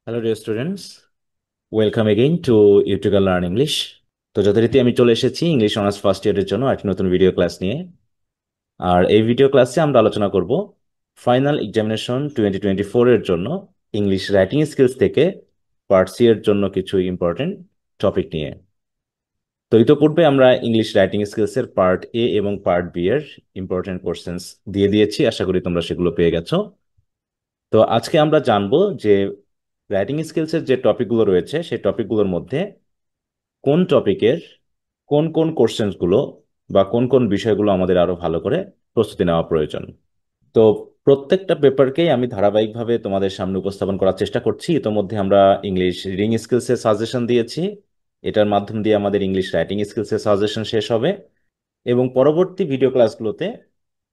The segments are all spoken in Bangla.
Hello dear students, welcome again two YouTube learn English. তো যথারীতি আমি চলে এসেছি ইংলিশ অনার্স ফার্স্ট ইয়ারের জন্য একটি নতুন ভিডিও ক্লাস নিয়ে। আর এই ভিডিও ক্লাসে আমরা আলোচনা করব ফাইনাল এক্সামিনেশন 2024 এর জন্য ইংলিশ রাইটিং স্কিলস থেকে পার্ট সি এর জন্য কিছু ইম্পর্টেন্ট টপিক নিয়ে। তো ইতোপূর্বে আমরা ইংলিশ রাইটিং স্কিলসের পার্ট এ এবং পার্ট বি এর ইম্পর্টেন্ট কোশ্চেন্স দিয়ে দিয়েছি, আশা করি তোমরা সেগুলো পেয়ে গেছো। তো আজকে আমরা জানবো যে রাইটিং স্কিলসের যে টপিকগুলো রয়েছে সেই টপিকগুলোর মধ্যে কোন টপিকের কোন কোন কোশ্চেন্সগুলো বা কোন কোন বিষয়গুলো আমাদের আরো ভালো করে প্রস্তুতি নেওয়া প্রয়োজন। তো প্রত্যেকটা পেপারকেই আমি ধারাবাহিকভাবে তোমাদের সামনে উপস্থাপন করার চেষ্টা করছি। ইতোমধ্যে আমরা ইংলিশ রিডিং স্কিলসের সাজেশন দিয়েছি, এটার মাধ্যম দিয়ে আমাদের ইংলিশ রাইটিং স্কিলসের সাজেশন শেষ হবে। এবং পরবর্তী ভিডিও ক্লাসগুলোতে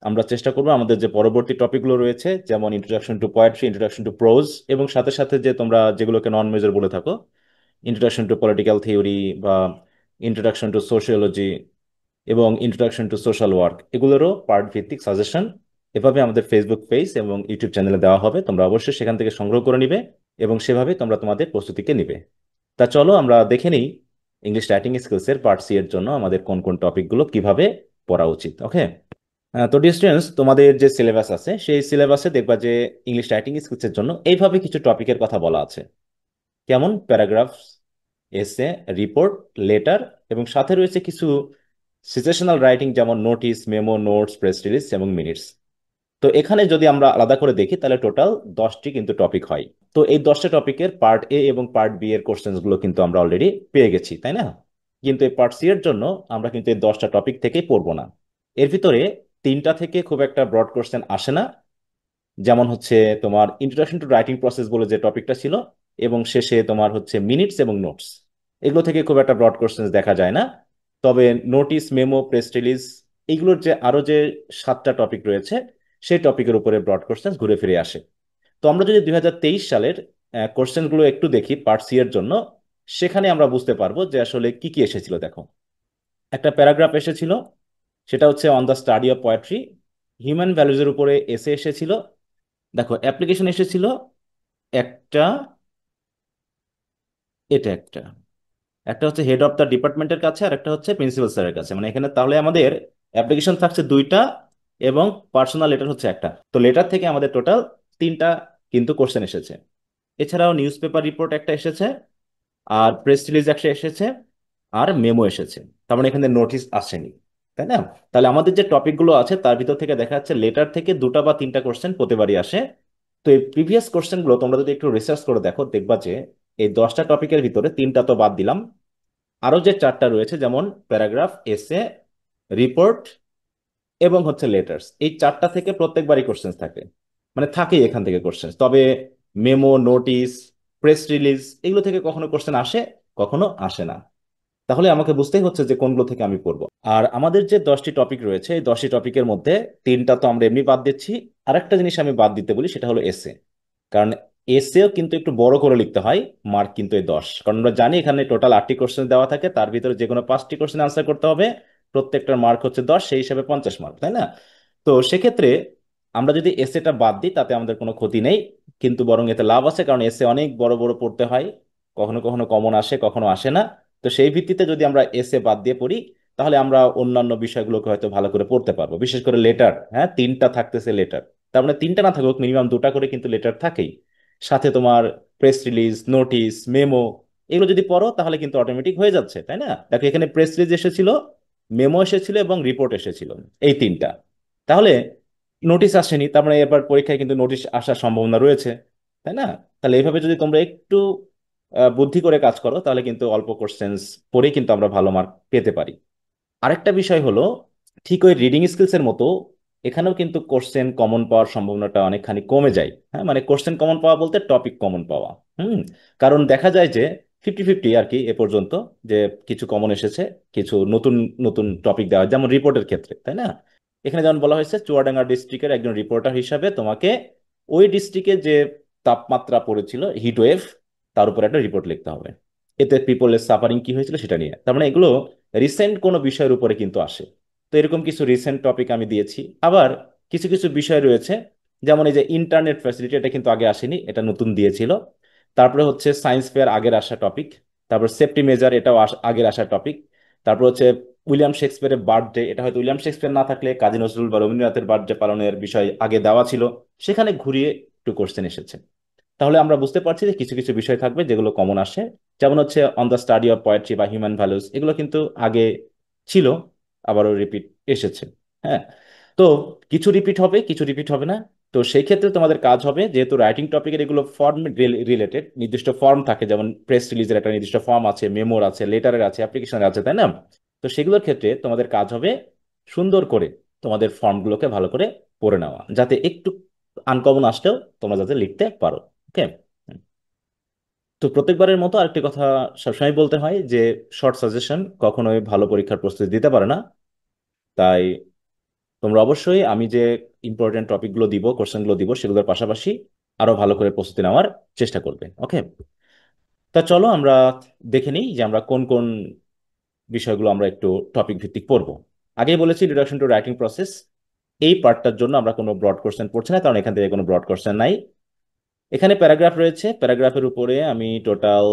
আমরা চেষ্টা করবো আমাদের যে পরবর্তী টপিকগুলো রয়েছে, যেমন introduction to poetry, introduction to pros, এবং সাথে সাথে যে তোমরা যেগুলোকে নন মেজর বলে থাকো, ইন্ট্রোডাকশন টু পলিটিক্যাল থিওরি বা ইন্ট্রোডাকশন টু সোশিওলজি এবং ইন্ট্রোডাকশন টু সোশ্যাল ওয়ার্ক, এগুলোরও পার্ট ভিত্তিক সাজেশন এভাবে আমাদের ফেসবুক পেজ এবং ইউটিউব চ্যানেলে দেওয়া হবে। তোমরা অবশ্যই সেখান থেকে সংগ্রহ করে নিবে এবং সেভাবে তোমরা তোমাদের প্রস্তুতিকে নিবে। তা চলো আমরা দেখে নিই ইংলিশ রাইটিং স্কিলসের পার্ট সি এর জন্য আমাদের কোন কোন টপিকগুলো কিভাবে পড়া উচিত। ওকে, তো ডিয়ার স্টুডেন্টস, তোমাদের যে সিলেবাস আছে সেই সিলেবাসে দেখবা যে ইংলিশ রাইটিং স্কিলসের জন্য এইভাবে কিছু টপিকের কথা বলা আছে। কেমন? প্যারাগ্রাফ, এসে, রিপোর্ট, লেটার, এবং সাথে রয়েছে কিছু সিচুয়েশনাল রাইটিং যেমন notice, memo, notes, press release এবং মিনিটস। তো এখানে যদি আমরা আলাদা করে দেখি তাহলে টোটাল 10টি কিন্তু টপিক হয়। তো এই 10টা টপিকের পার্ট এ এবং পার্ট বি এর কোশ্চেন্স গুলো কিন্তু আমরা অলরেডি পেয়ে গেছি, তাই না? কিন্তু এই পার্ট সি এর জন্য আমরা কিন্তু এই 10টা টপিক থেকেই পড়বো না। এর ভিতরে 3টা থেকে খুব একটা ব্রড কোশ্চেন আসে না, যেমন হচ্ছে তোমার ইন্ট্রোডাকশন টু রাইটিং প্রসেস বলে যে টপিকটা ছিল, এবং শেষে তোমার হচ্ছে মিনিটস এবং নোটস। এগুলো থেকে খুব একটা ব্রড কোশ্চেন দেখা যায় না। তবে নোটিস, মেমো, প্রেস রিলিজ, এইগুলোর যে আরো যে 7টা টপিক রয়েছে সেই টপিকের উপরে ব্রড কোশ্চেন ঘুরে ফিরে আসে। তো আমরা যদি 2023 সালের কোশ্চেন গুলো একটু দেখি পার্ট সি এর জন্য, সেখানে আমরা বুঝতে পারবো যে আসলে কি কি এসেছিল। দেখো, একটা প্যারাগ্রাফ এসেছিল, সেটা হচ্ছে on the study of poetry. Human ভ্যালুজের উপরে এসে এসেছিল। দেখো, অ্যাপ্লিকেশন এসেছিল একটা, এটা একটা, একটা হচ্ছে হেড অফ দ্য ডিপার্টমেন্টের কাছে আর একটা হচ্ছে প্রিন্সিপাল স্যারের কাছে। মানে এখানে তাহলে আমাদের অ্যাপ্লিকেশন থাকছে দুইটা এবং পার্সোনাল লেটার হচ্ছে একটা। তো লেটার থেকে আমাদের টোটাল 3টা কিন্তু কোশ্চেন এসেছে। এছাড়াও নিউজ পেপার রিপোর্ট একটা এসেছে, আর প্রেস রিলিজ একটা এসেছে, আর মেমো এসেছে। তার মানে এখানে নোটিশ আসেনি, তাই না? তাহলে আমাদের যে টপিকগুলো আছে তার ভিতর থেকে দেখা যাচ্ছে লেটার থেকে 2টা বা 3টা কোশ্চেন প্রতিবারই আসে। তো এই প্রিভিয়াস কোশ্চেনগুলো তোমরা যদি একটু রিসার্চ করে দেখো, দেখবা যে এই 10টা টপিকের ভিতরে 3টা তো বাদ দিলাম, আরো যে 4টা রয়েছে যেমন প্যারাগ্রাফ, এসে, রিপোর্ট এবং হচ্ছে লেটার্স, এই 4টা থেকে প্রত্যেকবারই কোশ্চেন থাকে, মানে থাকেই এখান থেকে কোশ্চেন। তবে মেমো, নোটিস, প্রেস রিলিজ, এগুলো থেকে কখনো কোশ্চেন আসে, কখনো আসে না। তাহলে আমাকে বুঝতেই হচ্ছে যে কোনগুলো থেকে আমি পড়বো। আর আমাদের যে 10টি টপিক রয়েছে এই 10টি টপিকের মধ্যে 3টা তো আমরা এমনি বাদ দিচ্ছি। আরেকটা জিনিস আমি বাদ দিতে বলি, সেটা হলো এসে। কারণ এসেও কিন্তু একটু বড় করে লিখতে হয়, মার্ক কিন্তু এই 10। কারণ আমরা জানি এখানে টোটাল 8টি কোশ্চেন দেওয়া থাকে, তার ভিতরে যে কোনো 5টি কোশ্চেন আনসার করতে হবে, প্রত্যেকটার মার্ক হচ্ছে 10, সেই হিসাবে 50 মার্ক, তাই না? তো সেক্ষেত্রে আমরা যদি এসেটা বাদ দিই তাতে আমাদের কোনো ক্ষতি নেই, কিন্তু বরং এতে লাভ আছে, কারণ এসে অনেক বড় বড় পড়তে হয়, কখনো কখনো কমন আসে, কখনো আসে না। তো সেই ভিত্তিতে যদি আমরা এসে বাদ দিয়ে পড়ি তাহলে আমরা অন্যান্য বিষয়গুলোকে হয়তো ভালো করে পড়তে পারবো, বিশেষ করে লেটার। হ্যাঁ, 3টা থাকতেছে লেটার, তার মানে 3টা না থাকুক মিনিমাম 2টা করে কিন্তু লেটার থাকেই। সাথে তোমার প্রেস রিলিজ, নোটিস, মেমো, এগুলো যদি পড়ো তাহলে কিন্তু অটোমেটিক হয়ে যাচ্ছে, তাই না? দেখো, এখানে প্রেস রিলিজ এসেছিল, মেমো এসেছিল এবং রিপোর্ট এসেছিল, এই 3টা। তাহলে নোটিশ আসেনি, তার মানে এবার পরীক্ষায় কিন্তু নোটিশ আসার সম্ভাবনা রয়েছে, তাই না? তাহলে এইভাবে যদি তোমরা একটু বুদ্ধি করে কাজ করো তাহলে কিন্তু অল্প কোশ্চেন্স পড়েই কিন্তু আমরা ভালো মার্ক পেতে পারি। আরেকটা বিষয় হলো, ঠিক ওই রিডিং স্কিলস এর মতো এখানেও কিন্তু কোশ্চেন কমন পাওয়ার সম্ভাবনাটা অনেকখানি কমে যায়। হ্যাঁ, মানে কোশ্চেন কমন পাওয়া বলতে টপিক কমন পাওয়া। হুম। কারণ দেখা যায় যে 50-50 আর কি এ পর্যন্ত, যে কিছু কমন এসেছে, কিছু নতুন নতুন টপিক দেওয়া হয়, যেমন রিপোর্টের ক্ষেত্রে, তাই না? এখানে যেমন বলা হয়েছে চুয়াডাঙ্গা ডিস্ট্রিক্টের একজন রিপোর্টার হিসাবে তোমাকে ওই ডিস্ট্রিক্টে যে তাপমাত্রা পড়েছিল, হিট ওয়েভ, তার উপর একটা রিপোর্ট লিখতে হবে। এতে পিপলের সাফারিং কি হয়েছিল সেটা নিয়ে। তার মানে এগুলো রিসেন্ট কোনো বিষয়ের উপরে কিন্তু আসে। তো এরকম কিছু রিসেন্ট টপিক আমি দিয়েছি। আবার কিছু কিছু বিষয় রয়েছে, যেমন এই যে ইন্টারনেট ফ্যাসিলিটি, এটা কিন্তু আগে আসেনি, এটা নতুন দিয়েছিল। তারপরে হচ্ছে সায়েন্স ফেয়ার আগের আসা টপিক, তারপর সেফটি মেজার এটাও আগের আসা টপিক, তারপর হচ্ছে উইলিয়াম শেক্সপিয়ারের বার্থডে, এটা হয়তো উইলিয়াম শেক্সপিয়ার না থাকলে কাজী নজরুল বা রবীন্দ্রনাথের বার্থডে পালনের বিষয় আগে দেওয়া ছিল, সেখানে ঘুরিয়ে একটু কোশ্চেন এসেছে। তাহলে আমরা বুঝতে পারছি যে কিছু কিছু বিষয় থাকবে যেগুলো কমন আসে, যেমন হচ্ছে on the study of poetry বা হিউম্যান ভ্যালুস, এগুলো কিন্তু আগে ছিল, আবারও রিপিট এসেছে। হ্যাঁ, তো কিছু রিপিট হবে, কিছু রিপিট হবে না। তো সেই ক্ষেত্রে তোমাদের কাজ হবে, যেহেতু রাইটিং টপিকের এগুলো ফর্ম রিলেটেড, নির্দিষ্ট ফর্ম থাকে, যেমন প্রেস রিলিজের একটা নির্দিষ্ট ফর্ম আছে, মেমোর আছে, লেটারের আছে, অ্যাপ্লিকেশনের আছে, তাই না? তো সেগুলোর ক্ষেত্রে তোমাদের কাজ হবে সুন্দর করে তোমাদের ফর্মগুলোকে ভালো করে পড়ে নেওয়া, যাতে একটু আনকমন আসলেও তোমরা যাতে লিখতে পারো। ওকে। তো প্রত্যেকবারের মতো আরেকটি কথা সবসময় বলতে হয় যে শর্ট সাজেশন কখনোই ভালো পরীক্ষার প্রস্তুতি দিতে পারে না। তাই তোমরা অবশ্যই আমি যে ইম্পর্টেন্ট টপিকগুলো দিব, কোশ্চেনগুলো দিব, সেগুলোর পাশাপাশি আরো ভালো করে প্রস্তুতি নেওয়ার চেষ্টা করবে। ওকে, তা চলো আমরা দেখে নিই যে আমরা কোন কোন বিষয়গুলো আমরা একটু টপিক ভিত্তিক পড়বো। আগেই বলেছি ইন্ট্রোডাকশন টু রাইটিং প্রসেস, এই পার্টটার জন্য আমরা কোনো ব্রড কোশ্চেন পড়ছি না, কারণ এখান থেকে কোনো ব্রড কোশ্চেন নাই। এখানে প্যারাগ্রাফ রয়েছে, প্যারাগ্রাফের উপরে আমি টোটাল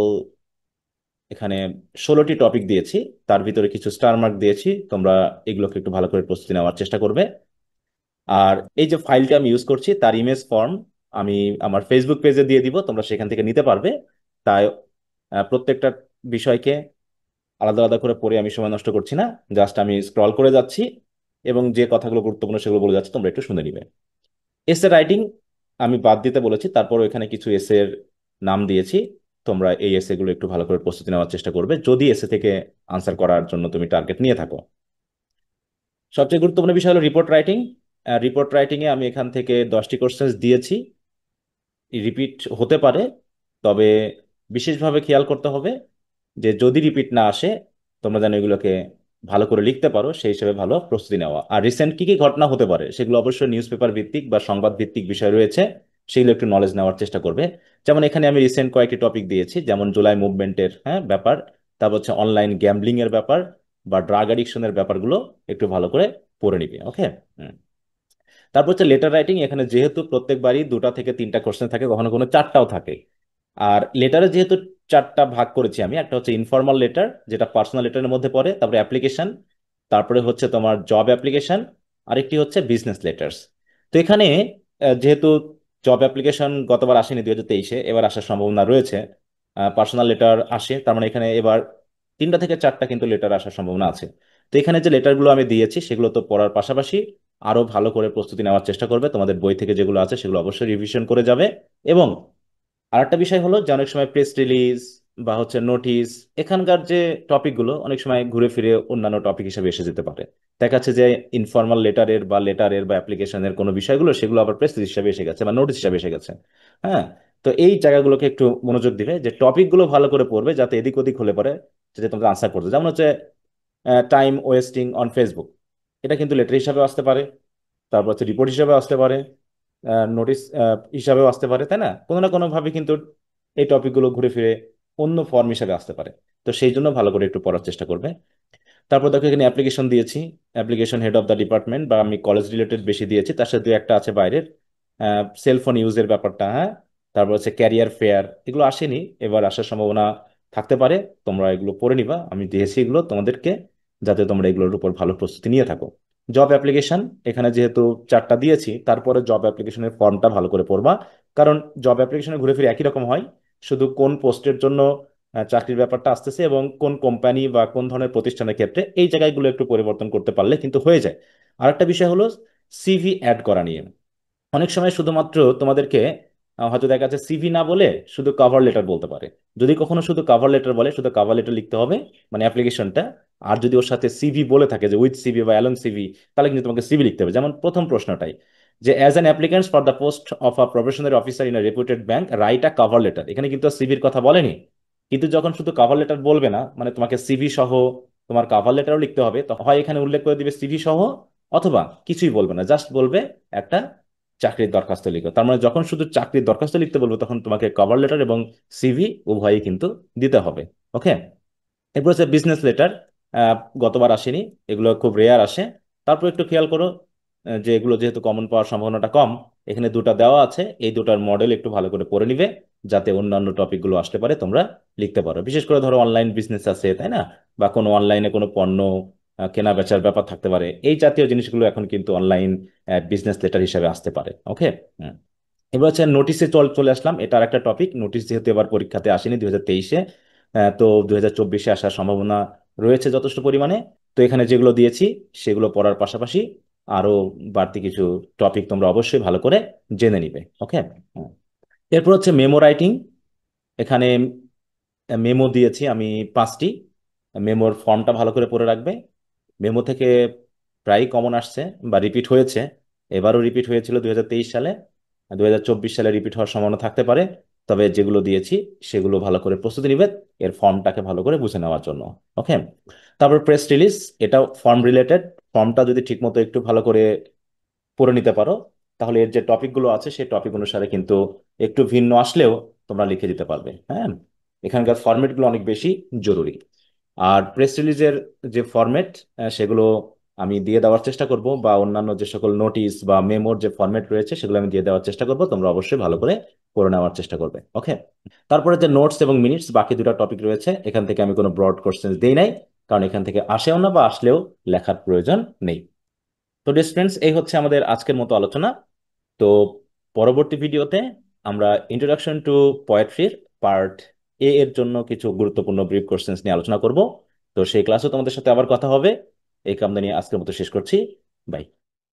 এখানে 16টি টপিক দিয়েছি, তার ভিতরে কিছু স্টার মার্ক দিয়েছি। তোমরা এগুলোকে একটু ভালো করে প্রস্তুতি নেওয়ার চেষ্টা করবে। আর এই যে ফাইলটা আমি ইউজ করছি তার ইমেজ ফর্ম আমি আমার ফেসবুক পেজে দিয়ে দিব, তোমরা সেখান থেকে নিতে পারবে। তাই প্রত্যেকটা বিষয়কে আলাদা আলাদা করে পড়ে আমি সময় নষ্ট করছি না, জাস্ট আমি স্ক্রল করে যাচ্ছি এবং যে কথাগুলো গুরুত্বপূর্ণ সেগুলো বলে যাচ্ছি, তোমরা একটু শুনে নিবে। এসে রাইটিং আমি বাদ দিতে বলেছি, তারপর এখানে কিছু এসের নাম দিয়েছি। তোমরা এই এসে গুলো একটু ভালো করে প্রস্তুতি নেওয়ার চেষ্টা করবে, যদি এসে থেকে আনসার করার জন্য তুমি টার্গেট নিয়ে থাকো। সবচেয়ে গুরুত্বপূর্ণ বিষয় হলো রিপোর্ট রাইটিং। রিপোর্ট রাইটিং এ আমি এখান থেকে 10টি কোশ্চেন দিয়েছি, রিপিট হতে পারে, তবে বিশেষভাবে খেয়াল করতে হবে যে যদি রিপিট না আসে তোমরা যেন এগুলোকে ভালো করে লিখতে পারো, সেই হিসেবে ভালো প্রস্তুতি নেওয়া। আর রিসেন্ট কি কি ঘটনা হতে পারে সেগুলো অবশ্যই নিউজ পেপার ভিত্তিক বা সংবাদ ভিত্তিক বিষয় রয়েছে, সেগুলো একটু নলেজ নেওয়ার চেষ্টা করবে। যেমন এখানে আমি রিসেন্ট কয়েকটি টপিক দিয়েছি, যেমন জুলাই মুভমেন্টের ব্যাপার, তারপর হচ্ছে অনলাইন গ্যাম্বলিং এর ব্যাপার বা ড্রাগ অ্যাডিকশনের ব্যাপারগুলো একটু ভালো করে পড়ে নিবে। ওকে। তারপর হচ্ছে লেটার রাইটিং, এখানে যেহেতু প্রত্যেকবারই 2টা থেকে 3টা কোশ্চেন থাকে, কখনো কোনো 4টাও থাকে। আর লেটারে যেহেতু 4টা ভাগ করেছি আমি, একটা হচ্ছে ইনফর্মাল লেটার যেটা পার্সোনাল লেটারের মধ্যে পড়ে, তারপরে অ্যাপ্লিকেশন, তারপরে হচ্ছে তোমার জব অ্যাপ্লিকেশন, আরেকটি হচ্ছে বিজনেস লেটার্স। তো এখানে যেহেতু জব অ্যাপ্লিকেশন গতবার আসেনি 2023-এ, এবার আসার সম্ভাবনা রয়েছে। পার্সোনাল লেটার আসে, তার মানে এখানে এবার 3টা থেকে 4টা কিন্তু লেটার আসার সম্ভাবনা আছে। তো এখানে যে লেটারগুলো আমি দিয়েছি সেগুলো তো পড়ার পাশাপাশি আরো ভালো করে প্রস্তুতি নেওয়ার চেষ্টা করবে, তোমাদের বই থেকে যেগুলো আছে সেগুলো অবশ্যই রিভিশন করে যাবে। এবং আরেকটা বিষয় হলো যে অনেক সময় প্রেস রিলিজ বা হচ্ছে নোটিশ, এখানকার যে টপিকগুলো অনেক সময় ঘুরে ফিরে অন্যান্য টপিক হিসেবে এসে যেতে পারে। দেখা যাচ্ছে যে ইনফর্মাল লেটারের বা অ্যাপ্লিকেশনের কোনো বিষয়গুলো সেগুলো আবার প্রেস হিসেবে এসে গেছে বা নোটিশ হিসেবে এসে গেছে। হ্যাঁ, তো এই জায়গাগুলোকে একটু মনোযোগ দিবে, যে টপিকগুলো ভালো করে পড়বে যাতে এদিক ওদিক হলে পরে যাতে তোমরা আনসার করতে। যেমন হচ্ছে টাইম ওয়েস্টিং অন ফেসবুক, এটা কিন্তু লেটার হিসাবে আসতে পারে, তারপর হচ্ছে রিপোর্ট হিসাবে আসতে পারে, নোটিশ হিসাবেও আসতে পারে, তাই না? কোনো না কোনো ভাবে কিন্তু এই টপিকগুলো ঘুরে ফিরে অন্য ফর্ম হিসাবে আসতে পারে। তো সেই জন্য ভালো করে একটু পড়ার চেষ্টা করবে। তারপর দেখো এখানে অ্যাপ্লিকেশন দিয়েছি, application head of the department বা আমি কলেজ রিলেটেড বেশি দিয়েছি, তার সাথে একটা আছে বাইরের সেলফোন ইউজের ব্যাপারটা। হ্যাঁ, তারপর হচ্ছে ক্যারিয়ার ফেয়ার, এগুলো আসেনি, এবার আসার সম্ভাবনা থাকতে পারে। তোমরা এগুলো পড়ে নিবা, আমি দিয়েছি এগুলো তোমাদেরকে, যাতে তোমরা এগুলোর উপর ভালো প্রস্তুতি নিয়ে থাকো। জব অ্যাপ্লিকেশন এখানে যেহেতু 4টা দিয়েছি, তারপরে জব অ্যাপ্লিকেশনের ফর্মটা ভালো করে পড়বা, কারণ জব অ্যাপ্লিকেশনে ঘুরে ফিরে একই রকম হয়, শুধু কোন পোস্টের জন্য চাকরির ব্যাপারটা আসতেছে এবং কোন কোম্পানি বা কোন ধরনের প্রতিষ্ঠানের ক্ষেত্রে, এই জায়গাগুলো একটু পরিবর্তন করতে পারলে কিন্তু হয়ে যায়। আরেকটা বিষয় হলো সিভি অ্যাড করা নিয়ে। অনেক সময় শুধুমাত্র তোমাদেরকে হয়তো দেখা যাচ্ছে সিভি না বলে শুধু কভার লেটার বলতে পারে। যদি কখনো শুধু কভার লেটার বলে, শুধু কভার লেটার লিখতে হবে, মানে অ্যাপ্লিকেশনটা। আর যদি ওর সাথে সিভি বলে থাকে, যে উইথ সিভি বা অ্যালং সিভি, তাহলে কিন্তু তোমাকে সিভি লিখতে হবে। যেমন প্রথম প্রশ্নটাই, যে as an applicant for the post of a professional officer in a রেপুটেড bank write a cover letter, এখানে কিন্তু সিভির কথা বলেনি। কিন্তু যখন শুধু কভার লেটার বলবে না, মানে তোমাকে সিভি সহ তোমার কভার লেটারও লিখতে হবে, তো হয় এখানে উল্লেখ করে দিবে সিভি সহ, অথবা কিছুই বলবে না, জাস্ট বলবে একটা চাকরির দরখাস্ত লিখো। তার মানে যখন শুধু চাকরির দরখাস্ত লিখতে বলবো তখন তোমাকে কভার লেটার এবং সিভি উভয়ই কিন্তু দিতে হবে। ওকে। এরপর হচ্ছে বিজনেস লেটার, গতবার আসেনি, এগুলো খুব রেয়ার আসে। তারপর একটু খেয়াল করো, যে এগুলো যেহেতু কমন পাওয়ার সম্ভাবনাটা কম, এখানে দুটা দেওয়া আছে, এই দুটার মডেল একটু ভালো করে পড়ে নিবে, যাতে অন্যান্য টপিকগুলো আসতে পারে তোমরা লিখতে পারো। বিশেষ করে ধরো অনলাইন বিজনেস আছে, তাই না, বা কোনো অনলাইনে কোনো পণ্য কেনা বেচার ব্যাপার থাকতে পারে, এই জাতীয় জিনিসগুলো এখন কিন্তু অনলাইন বিজনেস লেটার হিসাবে আসতে পারে। ওকে। এবার হচ্ছে নোটিশে চলে আসলাম, এটার একটা টপিক। নোটিশ যেহেতু এবার পরীক্ষাতে আসেনি 2023-এ, তো 2024-এ আসার সম্ভাবনা রয়েছে যথেষ্ট পরিমাণে। তো এখানে যেগুলো দিয়েছি সেগুলো পড়ার পাশাপাশি আরো বাড়তি কিছু টপিক তোমরা অবশ্যই ভালো করে জেনে নিবে। ওকে। এরপর হচ্ছে মেমো রাইটিং। এখানে মেমো দিয়েছি আমি 5টি। মেমোর ফর্মটা ভালো করে পড়ে রাখবে। মেমো থেকে প্রায় কমন আসছে বা রিপিট হয়েছে, এবারও রিপিট হয়েছিল 2023 সালে, 2024 সালে রিপিট হওয়ার সম্ভাবনা থাকতে পারে। তবে যেগুলো দিয়েছি সেগুলো ভালো করে প্রস্তুতি নিবে এর ফর্মটাকে ভালো করে বুঝে নেওয়ার জন্য। ওকে। তারপর প্রেস রিলিজ, এটাও ফর্ম রিলেটেড। ফর্মটা যদি ঠিকমতো একটু ভালো করে পড়ে নিতে পারো, তাহলে এর যে টপিকগুলো আছে সেই টপিক অনুসারে কিন্তু একটু ভিন্ন আসলেও তোমরা লিখে দিতে পারবে। হ্যাঁ, এখানকার ফরম্যাটগুলো অনেক বেশি জরুরি। আর প্রেস রিলিজের যে ফরম্যাট সেগুলো আমি দিয়ে দেওয়ার চেষ্টা করব, বা অন্যান্য যে সকল নোটিশ বা মেমোর যে ফরম্যাট রয়েছে সেগুলো আমি দিয়ে দেওয়ার চেষ্টা করব, তোমরা অবশ্যই ভালো করে পড়ে নেওয়ার চেষ্টা করবে। ওকে। তারপরে যে নোটস এবং মিনিটস, বাকি দুটো টপিক রয়েছে, এখান থেকে আমি কোনো ব্রড কোশ্চেন দেই নাই, কারণ এখান থেকে আসেও না, বা আসলেও লেখার প্রয়োজন নেই। তো ডিয়ার ফ্রেন্ডস, এই হচ্ছে আমাদের আজকের মতো আলোচনা। তো পরবর্তী ভিডিওতে আমরা ইন্ট্রোডাকশন টু পোয়েট্রির পার্ট এ এর জন্য কিছু গুরুত্বপূর্ণ ব্রিফ কোশ্চেন্স নিয়ে আলোচনা করব। তো সেই ক্লাসও তোমাদের সাথে আবার কথা হবে। এই কামনা নিয়ে আজকের মতো শেষ করছি। বাই।